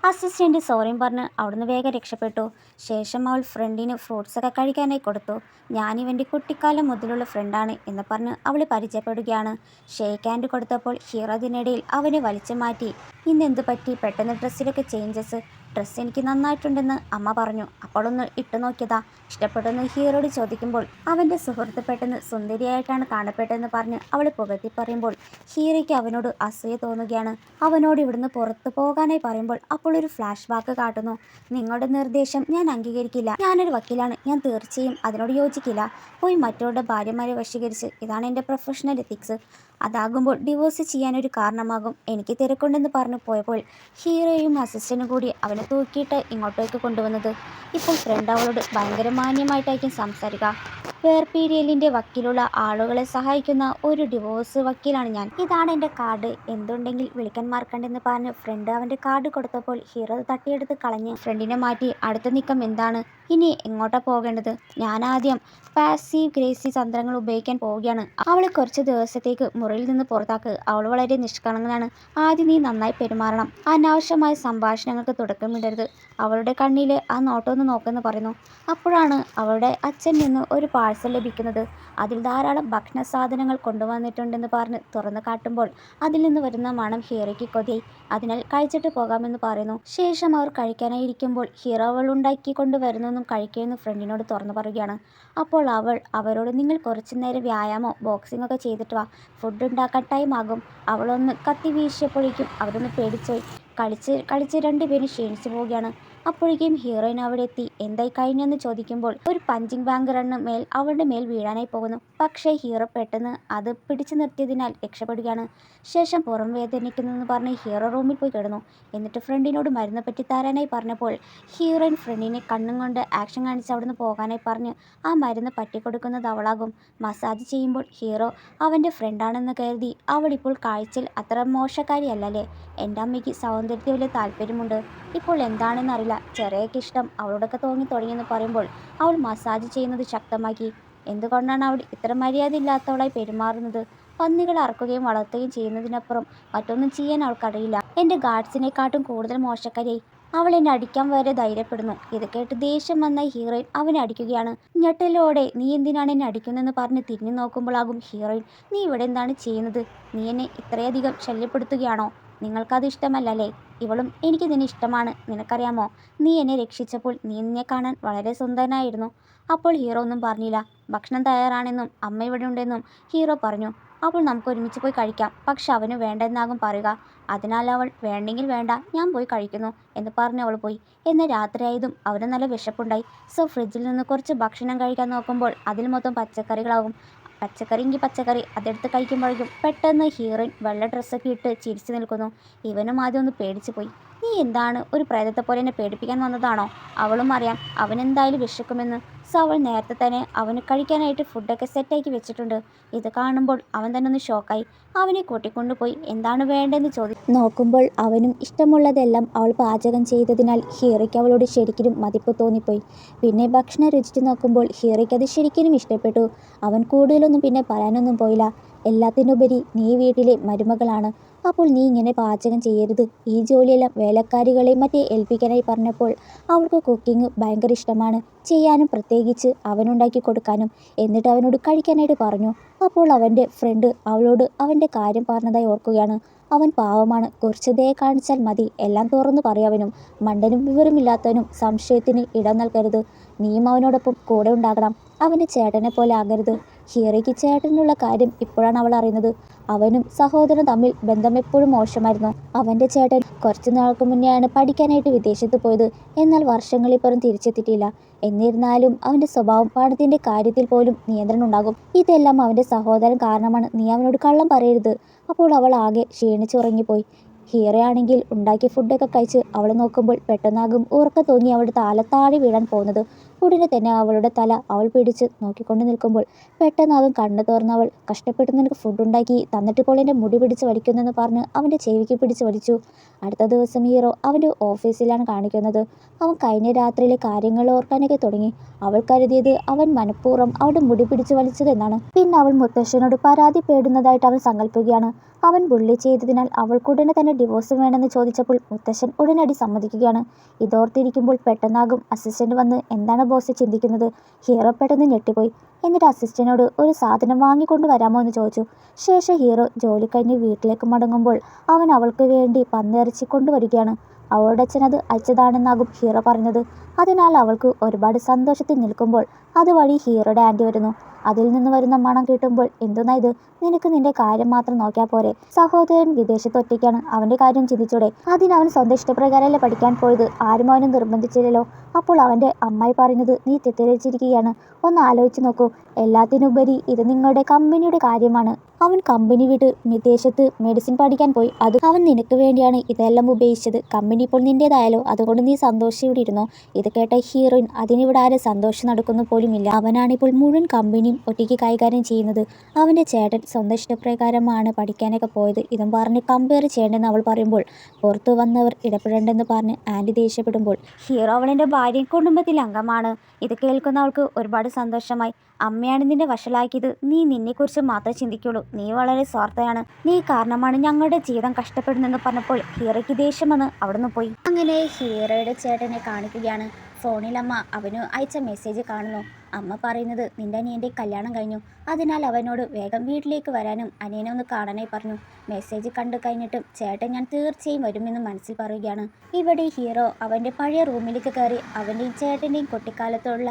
[SPEAKER 1] അസിസ്റ്റന്റ് സോറിയും പറഞ്ഞ് അവിടുന്ന് വേഗം രക്ഷപ്പെട്ടു. ശേഷം അവൾ ഫ്രണ്ടിന് ഫ്രൂട്ട്സൊക്കെ കഴിക്കാനായി കൊടുത്തു. ഞാനിവൻ്റെ കുട്ടിക്കാലം മുതലുള്ള ഫ്രണ്ടാണ് എന്ന് പറഞ്ഞ് അവളെ പരിചയപ്പെടുകയാണ്. ഷേക്ക് ഹാൻഡ് കൊടുത്തപ്പോൾ ഹീറോ അതിനിടയിൽ അവനെ വലിച്ചു മാറ്റി. ഇന്നെന്ത് പറ്റി പെട്ടെന്ന് ഡ്രസ്സിലൊക്കെ ചേഞ്ചസ്? ഡ്രസ്സ് എനിക്ക് നന്നായിട്ടുണ്ടെന്ന് അമ്മ പറഞ്ഞു. അപ്പോൾ ഒന്ന് ഇട്ടു നോക്കിയതാ. ഇഷ്ടപ്പെട്ടെന്ന് ഹീറോയോട് ചോദിക്കുമ്പോൾ അവൻ്റെ സുഹൃത്ത് പെട്ടെന്ന് സുന്ദരിയായിട്ടാണ് കാണപ്പെട്ടതെന്ന് പറഞ്ഞ് അവളെ പുകഴ്ത്തി പറയുമ്പോൾ ഹീറോയ്ക്ക് അവനോട് അസൂയ തോന്നുകയാണ്. അവനോട് ഇവിടുന്ന് പുറത്തു പോകാനായി പറയുമ്പോൾ അപ്പോൾ ഒരു ഫ്ലാഷ് ബാക്ക് കാട്ടുന്നു. നിങ്ങളുടെ നിർദ്ദേശം ഞാൻ അംഗീകരിക്കില്ല. ഞാനൊരു വക്കീലാണ്. ഞാൻ തീർച്ചയായും അതിനോട് യോജിക്കില്ല. പോയി മറ്റവരുടെ ഭാര്യമാരെ വശീകരിച്ച് ഇതാണ് എൻ്റെ പ്രൊഫഷണൽ എത്തിക്സ്. അതാകുമ്പോൾ ഡിവോഴ്സ് ചെയ്യാനൊരു കാരണമാകും. എനിക്ക് തിരക്കുണ്ടെന്ന് പറഞ്ഞു പോയപ്പോൾ ഹീറോയും അസിസ്റ്റന്റും കൂടി അവനെ തൂക്കിയിട്ട് ഇങ്ങോട്ടേക്ക് കൊണ്ടുവന്നത്. ഇപ്പോൾ ഫ്രണ്ട് അവളോട് ഭയങ്കര മാന്യമായിട്ടായിരിക്കും സംസാരിക്കുക. വേർപീരിയലിൻ്റെ വക്കീലുള്ള ആളുകളെ സഹായിക്കുന്ന ഒരു ഡിവോഴ്സ് വക്കീലാണ് ഞാൻ. ഇതാണ് എൻ്റെ കാർഡ്. എന്തുണ്ടെങ്കിൽ വിളിക്കാൻ മറക്കണ്ടെന്ന് പറഞ്ഞ് ഫ്രണ്ട് അവൻ്റെ കാർഡ് കൊടുത്തപ്പോൾ ഹീറോ തട്ടിയെടുത്ത് കളഞ്ഞ് ഫ്രണ്ടിനെ മാറ്റി അടുത്ത നീക്കം എന്താണ്? ഇനി എങ്ങോട്ടാ പോകേണ്ടത്? ഞാനാദ്യം പാസീവ് ഗ്രേസി തന്ത്രങ്ങൾ ഉപയോഗിക്കാൻ പോവുകയാണ്. അവളെ കുറച്ച് ദിവസത്തേക്ക് മുറിയിൽ നിന്ന് പുറത്താക്ക്. അവൾ വളരെ നിഷ്കളങ്കനാണ്. ആദ്യം നീ നന്നായി പെരുമാറണം. അനാവശ്യമായ സംഭാഷണങ്ങൾക്ക് തുടക്കമിടരുത്. അവളുടെ കണ്ണിലെ ആ നോട്ടമൊന്ന് നോക്കെന്ന് പറയുന്നു. അപ്പോഴാണ് അവളുടെ അച്ഛൻ നിന്ന് ഒരു പാട്ട് പാഴ്സൽ ലഭിക്കുന്നത്. അതിൽ ധാരാളം ഭക്ഷണ സാധനങ്ങൾ കൊണ്ടുവന്നിട്ടുണ്ടെന്ന് പറഞ്ഞ് തുറന്നു കാട്ടുമ്പോൾ അതിൽ നിന്ന് വരുന്ന മണം ഹീറോയ്ക്ക് കൊതിയായി. അതിനാൽ കഴിച്ചിട്ട് പോകാമെന്ന് പറയുന്നു. ശേഷം അവർ കഴിക്കാനായി ഇരിക്കുമ്പോൾ ഹീറോ അവൾ ഉണ്ടാക്കി കൊണ്ടുവരുന്നൊന്നും കഴിക്കുമെന്ന് ഫ്രണ്ടിനോട് തുറന്നു പറയുകയാണ്. അപ്പോൾ അവൾ അവരോട് നിങ്ങൾ കുറച്ചു നേരം വ്യായാമോ ബോക്സിംഗ് ഒക്കെ ചെയ്തിട്ട് വാ, ഫുഡ് ഉണ്ടാക്കാൻ ടൈം ആകും. അവളൊന്ന് കത്തി വീശിയപ്പോഴേക്കും അവരൊന്ന് പേടിച്ചുപോയി. കളിച്ച് രണ്ടുപേരും ക്ഷീണിച്ചു പോവുകയാണ്. അപ്പോഴേക്കും ഹീറോയിൻ അവിടെ എത്തി. എന്തായി കഴിഞ്ഞെന്ന് ചോദിക്കുമ്പോൾ ഒരു പഞ്ചിങ് ബാഗ് റണ്ണ് അവളുടെ മേൽ വീഴാനായി പോകുന്നു. പക്ഷേ ഹീറോ പെട്ടെന്ന് അത് പിടിച്ചു നിർത്തിയതിനാൽ രക്ഷപ്പെടുകയാണ്. ശേഷം പുറം വേദനിക്കുന്നെന്ന് പറഞ്ഞ് ഹീറോ റൂമിൽ പോയി കിടന്നു. എന്നിട്ട് ഫ്രണ്ടിനോട് മരുന്ന് പറ്റി തരാനായി പറഞ്ഞപ്പോൾ ഹീറോയിൻ ഫ്രണ്ടിനെ കണ്ണും കൊണ്ട് ആക്ഷൻ കാണിച്ച് അവിടുന്ന് പോകാനായി പറഞ്ഞ് ആ മരുന്ന് പറ്റിക്കൊടുക്കുന്നത് അവളാകും. മസാജ് ചെയ്യുമ്പോൾ ഹീറോ അവൻ്റെ ഫ്രണ്ടാണെന്ന് കരുതി അവളിപ്പോൾ കാഴ്ചയിൽ അത്ര മോശക്കാരിയല്ലല്ലേ. എൻ്റെ അമ്മയ്ക്ക് സൗന്ദര്യത്തിൽ വലിയ താല്പര്യമുണ്ട്. ഇപ്പോൾ എന്താണെന്നറിയില്ല, ചെറിയൊക്കെ ഇഷ്ടം അവളോടൊക്കെ തോന്നി തുടങ്ങിയെന്ന് പറയുമ്പോൾ അവൾ മസാജ് ചെയ്യുന്നത് ശക്തമാക്കി. എന്തുകൊണ്ടാണ് അവൾ ഇത്ര മര്യാദയില്ലാത്തവളായി പെരുമാറുന്നത്? പന്നികളെ അറക്കുകയും വളർത്തുകയും ചെയ്യുന്നതിനപ്പുറം മറ്റൊന്നും ചെയ്യാൻ അവൾക്കറിയില്ല. എൻ്റെ ഗാർഡ്സിനെക്കാട്ടും കൂടുതൽ മോശക്കാരിയായി. അവൾ എന്നെ അടിക്കാൻ വരെ ധൈര്യപ്പെടുന്നു. ഇത് കേട്ട് ദേഷ്യം വന്ന ഹീറോയിൻ അവനെ അടിക്കുകയാണ്. ഞെട്ടലോടെ നീ എന്തിനാണ് എന്നെ അടിക്കുന്നതെന്ന് പറഞ്ഞ് തിരിഞ്ഞു നോക്കുമ്പോഴാകും ഹീറോയിൻ നീ ഇവിടെ എന്താണ് ചെയ്യുന്നത്? നീ എന്നെ ഇത്രയധികം ശല്യപ്പെടുത്തുകയാണോ? നിങ്ങൾക്കത് ഇഷ്ടമല്ലല്ലേ? ഇവളും എനിക്ക് നിന്നെ ഇഷ്ടമാണ്. നിനക്കറിയാമോ, നീ എന്നെ രക്ഷിച്ചപ്പോൾ നീ എന്നെ കാണാൻ വളരെ സുന്ദരനായിരുന്നു. അപ്പോൾ ഹീറോ ഒന്നും പറഞ്ഞില്ല. ഭക്ഷണം തയ്യാറാണെന്നും അമ്മ ഇവിടെ ഉണ്ടെന്നും ഹീറോ പറഞ്ഞു. അപ്പോൾ നമുക്ക് ഒരുമിച്ച് പോയി കഴിക്കാം. പക്ഷെ അവന് വേണ്ടെന്നാകും പറയുക. അതിനാൽ അവൾ വേണ്ടെങ്കിൽ വേണ്ട, ഞാൻ പോയി കഴിക്കുന്നു എന്ന് പറഞ്ഞ് അവൾ പോയി. എന്നാൽ രാത്രിയായതും അവന് നല്ല വിശപ്പുണ്ടായി. സോ ഫ്രിഡ്ജിൽ നിന്ന് കുറച്ച് ഭക്ഷണം കഴിക്കാൻ നോക്കുമ്പോൾ അതിൽ മൊത്തം പച്ചക്കറികളാകും. പച്ചക്കറിയെങ്കിൽ പച്ചക്കറി അതെടുത്ത് കഴിക്കുമ്പോഴേക്കും പെട്ടെന്ന് ഹീറോയിൻ വെള്ള ഡ്രസ്സൊക്കെ ഇട്ട് ചിരിച്ചു നിൽക്കുന്നു. ഇവനും ആദ്യം ഒന്ന് പേടിച്ചു പോയി. നീ എന്താണ് ഒരു പ്രേതത്തെ പോലെ എന്നെ പേടിപ്പിക്കാൻ വന്നതാണോ? അവളും അറിയാം അവനെന്തായാലും വിശക്കുമെന്ന്. സോ അവൾ നേരത്തെ തന്നെ അവന് കഴിക്കാനായിട്ട് ഫുഡൊക്കെ സെറ്റാക്കി വെച്ചിട്ടുണ്ട്. ഇത് കാണുമ്പോൾ അവൻ തന്നെ ഒന്ന് ഷോക്കായി. അവനെ കൂട്ടിക്കൊണ്ടുപോയി എന്താണ് വേണ്ടതെന്ന് നോക്കുമ്പോൾ അവനും ഇഷ്ടമുള്ളതെല്ലാം അവൾ പാചകം ചെയ്തതിനാൽ ഹീറോയ്ക്ക് അവളോട് ശരിക്കും മതിപ്പ് തോന്നിപ്പോയി. പിന്നെ ഭക്ഷണം രുചിച്ച് നോക്കുമ്പോൾ ഹീറോയ്ക്ക് അത് ശരിക്കും ഇഷ്ടപ്പെട്ടു. അവൻ കൂടുതലൊന്നും പിന്നെ പറയാനൊന്നും പോയില്ല. എല്ലാത്തിനുപരി നീ വീട്ടിലെ മരുമകളാണ്. അപ്പോൾ നീ ഇങ്ങനെ പാചകം ചെയ്യരുത്. ഈ ജോലിയെല്ലാം വേലക്കാരികളെ മറ്റേ ഏൽപ്പിക്കാനായി പറഞ്ഞപ്പോൾ അവൾക്ക് കുക്കിംഗ് ഭയങ്കര ഇഷ്ടമാണ്. ചെയ്യാനും പ്രത്യേകിച്ച് അവനുണ്ടാക്കി കൊടുക്കാനും. എന്നിട്ട് അവനോട് കഴിക്കാനായിട്ട് പറഞ്ഞു. അപ്പോൾ അവൻ്റെ ഫ്രണ്ട് അവളോട് അവൻ്റെ കാര്യം പറഞ്ഞതായി ഓർക്കുകയാണ്. അവൻ പാവമാണ്, കുറച്ച് ദയ കാണിച്ചാൽ മതി, എല്ലാം തുറന്നു പറയാവനും. മണ്ടനും വിവരമില്ലാത്തവനും സംശയത്തിന് ഇടം നൽകരുത്. നീയും അവനോടൊപ്പം കൂടെ ഉണ്ടാകണം. അവൻ്റെ ചേട്ടനെ പോലെ ആകരുത്. ഹീറോയ്ക്ക് ചേട്ടനുള്ള കാര്യം ഇപ്പോഴാണ് അവൾ അറിയുന്നത്. അവനും സഹോദരനും തമ്മിൽ ബന്ധം എപ്പോഴും മോശമായിരുന്നു. അവൻ്റെ ചേട്ടൻ കുറച്ചു നാൾക്ക് മുന്നെയാണ് പഠിക്കാനായിട്ട് വിദേശത്ത് പോയത്. എന്നാൽ വർഷങ്ങളിപ്പുറം തിരിച്ചെത്തിയിട്ടില്ല. എന്നിരുന്നാലും അവൻ്റെ സ്വഭാവം പണത്തിൻ്റെ കാര്യത്തിൽ പോലും നിയന്ത്രണം ഉണ്ടാകും. ഇതെല്ലാം അവൻ്റെ സഹോദരൻ കാരണമാണ്. നീ അവനോട് കള്ളം പറയരുത്. അപ്പോൾ അവൾ ആകെ ക്ഷീണിച്ചുറങ്ങിപ്പോയി. ഹീറോ ആണെങ്കിൽ ഉണ്ടാക്കിയ ഫുഡൊക്കെ കഴിച്ച് അവൾ നോക്കുമ്പോൾ പെട്ടെന്നാകും ഉറക്കം തോന്നി അവളുടെ താഴെ വീഴാൻ പോകുന്നത്. ഉടനെ തന്നെ അവളുടെ തല അവൾ പിടിച്ച് നോക്കിക്കൊണ്ട് നിൽക്കുമ്പോൾ പെട്ടെന്നാകും കണ്ണു തുറന്ന് അവൾ കഷ്ടപ്പെട്ട് നിനക്ക് ഫുഡ് ഉണ്ടാക്കി തന്നിട്ടിപ്പോൾ എൻ്റെ മുടി പിടിച്ച് വലിക്കുന്നെന്ന് പറഞ്ഞ് അവൻ്റെ ചെവിക്ക് പിടിച്ച് വലിച്ചു. അടുത്ത ദിവസം ഹീറോ അവൻ്റെ ഓഫീസിലാണ് കാണിക്കുന്നത്. അവൻ കഴിഞ്ഞ രാത്രിയിലെ കാര്യങ്ങൾ ഓർക്കാനൊക്കെ തുടങ്ങി. അവൾ കരുതിയത് അവൻ മനഃപൂർവ്വം അവളുടെ മുടി പിടിച്ച് വലിച്ചതെന്നാണ്. പിന്നെ അവൾ മുത്തശ്ശനോട് പരാതിപ്പെടുന്നതായിട്ട് അവൻ സങ്കല്പിക്കുകയാണ്. അവൻ ബുള്ളി ചെയ്തതിനാൽ അവൾക്കുടനെ തന്നെ ഡിവോഴ്സ് വേണമെന്ന് ചോദിച്ചപ്പോൾ മുത്തശ്ശൻ ഉടനടി സമ്മതിക്കുകയാണ്. ഇതോർത്തിരിക്കുമ്പോൾ പെട്ടെന്നാകും അസിസ്റ്റന്റ് വന്ന് എന്താണ് ബോസ് ചിന്തിക്കുന്നത്? ഹീറോ പെട്ടെന്ന് ഞെട്ടിപ്പോയി. എന്നിട്ട് അസിസ്റ്റന്റിനോട് ഒരു സാധനം വാങ്ങിക്കൊണ്ട് വരാമോ എന്ന് ചോദിച്ചു. ശേഷം ഹീറോ ജോലി കഴിഞ്ഞ് വീട്ടിലേക്ക് മടങ്ങുമ്പോൾ അവൻ അവൾക്ക് വേണ്ടി പന്നിയിറച്ചി കൊണ്ടുവരികയാണ്. അവളുടെ അച്ഛൻ അത് അയച്ചതാണെന്നാകും ഹീറോ പറഞ്ഞത്. അതിനാൽ അവൾക്ക് ഒരുപാട് സന്തോഷത്തിൽ നിൽക്കുമ്പോൾ അതുവഴി ഹീറോയുടെ ആൻറ്റി വരുന്നു. അതിൽ നിന്ന് വരുന്ന മണം കിട്ടുമ്പോൾ എന്തെന്നാ ഇത്, നിനക്ക് നിന്റെ കാര്യം മാത്രം നോക്കിയാൽ പോരെ? സഹോദരൻ വിദേശത്ത് ഒറ്റയ്ക്കാണ്, അവൻ്റെ കാര്യം ചിന്തിച്ചൂടെ? അതിനവൻ സ്വന്തം ഇഷ്ടപ്രകാരമല്ലേ പഠിക്കാൻ പോയത്, ആരും അവനെ നിർബന്ധിച്ചില്ലല്ലോ. അപ്പോൾ അവൻ്റെ അമ്മായി പറയുന്നത് നീ തെറ്റിദ്ധരിച്ചിരിക്കുകയാണ്. ഒന്ന് ആലോചിച്ച് നോക്കൂ. എല്ലാത്തിനുപരി ഇത് നിങ്ങളുടെ കമ്പനിയുടെ കാര്യമാണ്. അവൻ കമ്പനി വിട്ട് വിദേശത്ത് മെഡിസിൻ പഠിക്കാൻ പോയി. അത് അവൻ നിനക്ക് വേണ്ടിയാണ് ഇതെല്ലാം ഉപയോഗിച്ചത്. കമ്പനി ഇപ്പോൾ നിൻ്റേതായാലോ, അതുകൊണ്ട് നീ സന്തോഷം ഇവിടെ ഇരുന്നോ. ഇത് കേട്ട ഹീറോയിൻ അതിനിവിടെ ആരും സന്തോഷം നടക്കുന്നു പോലുമില്ല. അവനാണിപ്പോൾ മുഴുവൻ കമ്പനിയും ഒറ്റയ്ക്ക് കൈകാര്യം ചെയ്യുന്നത്. അവൻ്റെ ചേട്ടൻ സ്വന്തം ഇഷ്ടപ്രകാരമാണ് പഠിക്കാനൊക്കെ പോയത്. ഇതും പറഞ്ഞ് കമ്പയർ ചെയ്യേണ്ടെന്ന് അവൾ പറയുമ്പോൾ പുറത്തു വന്നവർ ഇടപെടേണ്ടെന്ന് പറഞ്ഞ് ആൻറ്റി ദേഷ്യപ്പെടുമ്പോൾ ഹീറോ അവളെൻ്റെ ഭാര്യയും കുടുംബത്തിലെ അംഗമാണ്. ഇത് കേൾക്കുന്ന അവൾക്ക് ഒരുപാട് സന്തോഷമായി. അമ്മയാണ് നിന്നെ വഷളാക്കിയത്. നീ നിന്നെക്കുറിച്ച് മാത്രമേ ചിന്തിക്കുള്ളൂ. നീ വളരെ സ്വാർത്ഥയാണ്. നീ കാരണമാണ് ഞങ്ങളുടെ ജീവിതം കഷ്ടപ്പെടുന്നെന്ന് പറഞ്ഞപ്പോൾ ഹീറോയ്ക്ക് ദേഷ്യം വന്ന് അവിടുന്ന് പോയി. അങ്ങനെ ഹീറോയുടെ ചേട്ടനെ കാണിക്കുകയാണ്. ഫോണിൽ അമ്മ അവന് അയച്ച മെസ്സേജ് കാണുന്നു. അമ്മ പറയുന്നത് നിന്റെ അനിയൻ്റെ കല്യാണം കഴിഞ്ഞു, അതിനാൽ അവനോട് വേഗം വീട്ടിലേക്ക് വരാനും അനിയനെ ഒന്ന് കാണാനായി പറഞ്ഞു. മെസ്സേജ് കണ്ടു കഴിഞ്ഞിട്ടും ചേട്ടൻ ഞാൻ തീർച്ചയായും വരുമെന്ന് മനസ്സിൽ പറയുകയാണ്. ഇവിടെ ഹീറോ അവൻ്റെ പഴയ റൂമിലേക്ക് കയറി അവൻ്റെയും ചേട്ടൻ്റെയും കുട്ടിക്കാലത്തുള്ള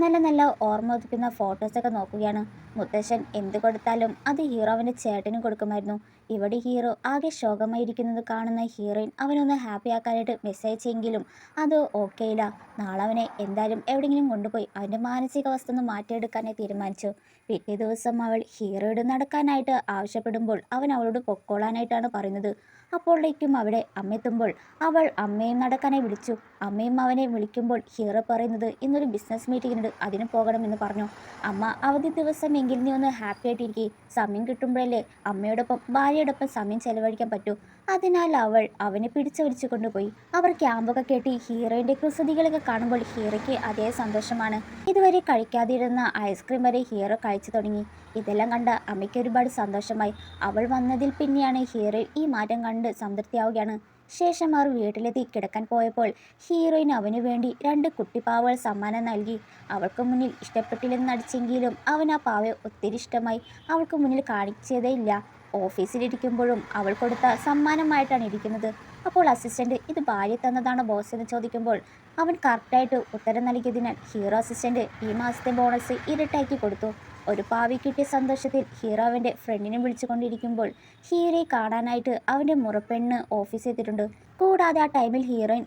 [SPEAKER 1] നല്ല നല്ല ഓർമ്മ ഒതുക്കുന്ന ഫോട്ടോസൊക്കെ നോക്കുകയാണ്. മുത്തശ്ശൻ എന്ത് കൊടുത്താലും അത് ഹീറോ അവൻ്റെ ചേട്ടനും കൊടുക്കുമായിരുന്നു. ഇവിടെ ഹീറോ ആകെ ശോകമായിരിക്കുന്നത് കാണുന്ന ഹീറോയിൻ അവനൊന്ന് ഹാപ്പി ആക്കാനായിട്ട് മെസ്സേജ് ചെയ്യെങ്കിലും അത് ഓക്കെയില്ല. നാളെ അവനെ എന്തായാലും എവിടെയെങ്കിലും കൊണ്ടുപോയി അവൻ്റെ മാനസികാവസ്ഥ ഒന്ന് മാറ്റിയെടുക്കാനായി തീരുമാനിച്ചു. പിറ്റേ ദിവസം അവൾ ഹീറോയോട് നടക്കാനായിട്ട് ആവശ്യപ്പെടുമ്പോൾ അവൻ അവളോട് പൊക്കോളാനായിട്ടാണ് പറയുന്നത്. അപ്പോഴേക്കും അവിടെ അമ്മയെത്തുമ്പോൾ അവൾ അമ്മയും നടക്കാനായി വിളിച്ചു. അമ്മയും അവനെ വിളിക്കുമ്പോൾ ഹീറോ പറയുന്നത് ഇന്നൊരു ബിസിനസ് മീറ്റിംഗ് ഉണ്ട്, അതിന് പോകണമെന്ന് പറഞ്ഞു. അമ്മ അവധി ദിവസമെങ്കിൽ നീ ഒന്ന് ഹാപ്പി ആയിട്ടിരിക്കുക, സമയം കിട്ടുമ്പോഴല്ലേ അമ്മയോടൊപ്പം ഭാര്യയോടൊപ്പം സമയം ചെലവഴിക്കാൻ പറ്റൂ. അതിനാൽ അവൾ അവനെ പിടിച്ചു വലിച്ചു കൊണ്ടുപോയി. അവർ ക്യാമ്പൊക്കെ കെട്ടി ഹീറോയിൻ്റെ കുസൃതികളൊക്കെ കാണുമ്പോൾ ഹീറോയ്ക്ക് അതേ സന്തോഷമാണ്. ഇതുവരെ കഴിക്കാതിരുന്ന ഐസ്ക്രീം വരെ ഹീറോ കഴിച്ചു തുടങ്ങി. ഇതെല്ലാം കണ്ട അമ്മയ്ക്ക് ഒരുപാട് സന്തോഷമായി. അവൾ വന്നതിൽ പിന്നെയാണ് ഹീറോയിൽ ഈ മാറ്റം കണ്ട് സംതൃപ്തിയാവുകയാണ്. ശേഷം അവർ വീട്ടിലെത്തി കിടക്കാൻ പോയപ്പോൾ ഹീറോയിൻ അവനു വേണ്ടി 2 കുട്ടിപ്പാവകൾ സമ്മാനം നൽകി. അവൾക്ക് മുന്നിൽ ഇഷ്ടപ്പെട്ടില്ലെന്ന് നടിച്ചെങ്കിലും അവൻ ആ പാവയെ ഒത്തിരി ഇഷ്ടമായി അവൾക്ക് മുന്നിൽ കാണിച്ചതേയില്ല. ഓഫീസിലിരിക്കുമ്പോഴും അവൾ കൊടുത്ത സമ്മാനമായിട്ടാണ് ഇരിക്കുന്നത്. അപ്പോൾ അസിസ്റ്റന്റ് ഇത് ഭാര്യ തന്നതാണ് ബോസ് എന്ന് ചോദിക്കുമ്പോൾ അവൻ കറക്റ്റായിട്ട് ഉത്തരം നൽകിയതിനാൽ ഹീറോ അസിസ്റ്റന്റ് ഈ മാസത്തെ ബോണസ് ഇരട്ടാക്കി കൊടുത്തു. ഒരു പാവി കിട്ടിയ സന്തോഷത്തിൽ ഹീറോ അവൻ്റെ ഫ്രണ്ടിനെ വിളിച്ചുകൊണ്ടിരിക്കുമ്പോൾ ഹീറോയെ കാണാനായിട്ട് അവൻ്റെ മുറപ്പെണ്ണ് ഓഫീസിൽ എത്തിയിട്ടുണ്ട്. കൂടാതെ ആ ടൈമിൽ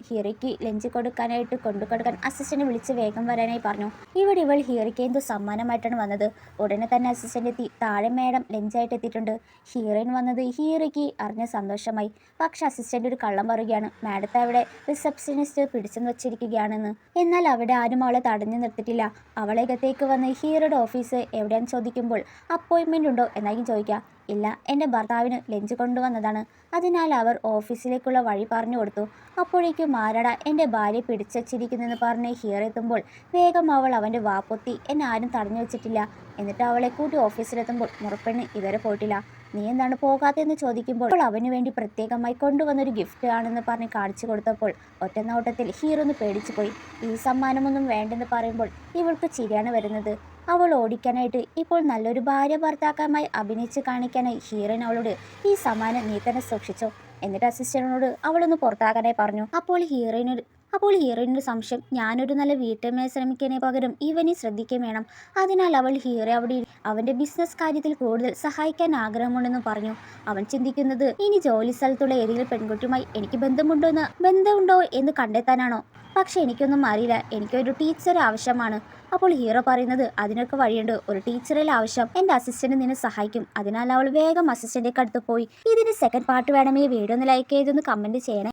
[SPEAKER 1] ഹീറോയ്ക്ക് ലഞ്ച് കൊടുക്കാനായിട്ട് കൊണ്ടുകൊടുക്കാൻ അസിസ്റ്റന്റ് വിളിച്ച് വേഗം വരാനായി പറഞ്ഞു. ഇവിടെ ഇവൾ ഹീറോയ്ക്ക് എന്തോ സമ്മാനമായിട്ടാണ് വന്നത്. ഉടനെ തന്നെ അസിസ്റ്റന്റ് എത്തി താഴെ മേഡം ലഞ്ചായിട്ട് എത്തിയിട്ടുണ്ട്. ഹീറോയിൻ വന്നത് ഹീറോയ്ക്ക് അറിഞ്ഞ സന്തോഷമായി. പക്ഷെ അസിസ്റ്റന്റ് ഒരു കള്ളം പറയുകയാണ്, മാഡത്തെ അവിടെ റിസപ്ഷനിസ്റ്റ് പിടിച്ചെന്ന് വെച്ചിരിക്കുകയാണെന്ന്. എന്നാൽ അവിടെ ആരും അവളെ തടഞ്ഞു നിർത്തിയിട്ടില്ല. അവളേകത്തേക്ക് വന്ന് ഹീറോയുടെ ഓഫീസ് എവിടെയാണെന്ന് ചോദിക്കുമ്പോൾ അപ്പോയിൻമെൻ്റ് ഉണ്ടോ എന്നായിരിക്കും ചോദിക്കുക. ഇല്ല, എൻ്റെ ഭർത്താവിന് ലഞ്ച് കൊണ്ടുവന്നതാണ്, അതിനാൽ അവർ ഓഫീസിലേക്കുള്ള വഴി പറഞ്ഞു കൊടുത്തു. അപ്പോഴേക്കും ആരാടാ എൻ്റെ ഭാര്യ പിടിച്ചുവച്ചിരിക്കുന്നെന്ന് പറഞ്ഞ് ഹീറോ എത്തുമ്പോൾ വേഗം അവൾ അവൻ്റെ വാപ്പൊത്തി എന്നെ ആരും തടഞ്ഞു വെച്ചിട്ടില്ല. എന്നിട്ട് അവളെ കൂട്ടി ഓഫീസിലെത്തുമ്പോൾ മുറപ്പെണ്ണ് ഇതുവരെ പോയിട്ടില്ല. നീ എന്താണ് പോകാത്തതെന്ന് ചോദിക്കുമ്പോൾ അവന് വേണ്ടി പ്രത്യേകമായി കൊണ്ടുവന്നൊരു ഗിഫ്റ്റ് ആണെന്ന് പറഞ്ഞ് കാണിച്ചു കൊടുത്തപ്പോൾ ഒറ്റ നോട്ടത്തിൽ ഹീറോ ഒന്ന് പേടിച്ചു പോയി. ഈ സമ്മാനമൊന്നും വേണ്ടെന്ന് പറയുമ്പോൾ ഇവൾക്ക് ചിരിയാണ് വരുന്നത്. അവൾ ഓടിക്കാനായിട്ട് ഇപ്പോൾ നല്ലൊരു ഭാര്യ ഭർത്താക്കന്മായി അഭിനയിച്ച് കാണിക്കാനായി ഹീറോയിൻ അവളോട് ഈ സമ്മാനം നീ തന്നെ സൂക്ഷിച്ചോ. എന്നിട്ട് അസിസ്റ്റന്റിനോട് അവളൊന്ന് പുറത്താക്കാനായി പറഞ്ഞു. അപ്പോൾ ഹീറോയിനൊരു സംശയം, ഞാനൊരു നല്ല വീട്ടമ്മയെ ശ്രമിക്കുന്നതിന് പകരം ഇവനെ ശ്രദ്ധിക്കുകയും വേണം. അതിനാൽ അവൾ ഹീറോ അവിടെ അവൻ്റെ ബിസിനസ് കാര്യത്തിൽ കൂടുതൽ സഹായിക്കാൻ ആഗ്രഹമുണ്ടെന്ന് പറഞ്ഞു. അവൻ ചിന്തിക്കുന്നത് ഇനി ജോലി സ്ഥലത്തുള്ള ഏതെങ്കിലും പെൺകുട്ടിയുമായി എനിക്ക് ബന്ധമുണ്ടോ എന്ന് കണ്ടെത്താനാണോ. പക്ഷെ എനിക്കൊന്നും അറിയില്ല, എനിക്കൊരു ടീച്ചർ ആവശ്യമാണ്. അപ്പോൾ ഹീറോ പറയുന്നത് അതിനൊക്കെ വഴിയുണ്ട്, ഒരു ടീച്ചറിൽ ആവശ്യം, എൻ്റെ അസിസ്റ്റന്റ് നിന്നെ സഹായിക്കും. അതിനാൽ അവൾ വേഗം അസിസ്റ്റന്റിന്റെ അടുത്ത് പോയി. ഇതിന് സെക്കൻഡ് പാർട്ട് വേണമെങ്കിൽ വീഡിയോ ഒന്ന് ലൈക്ക് ചെയ്തൊന്ന് കമൻറ്റ് ചെയ്യണേ.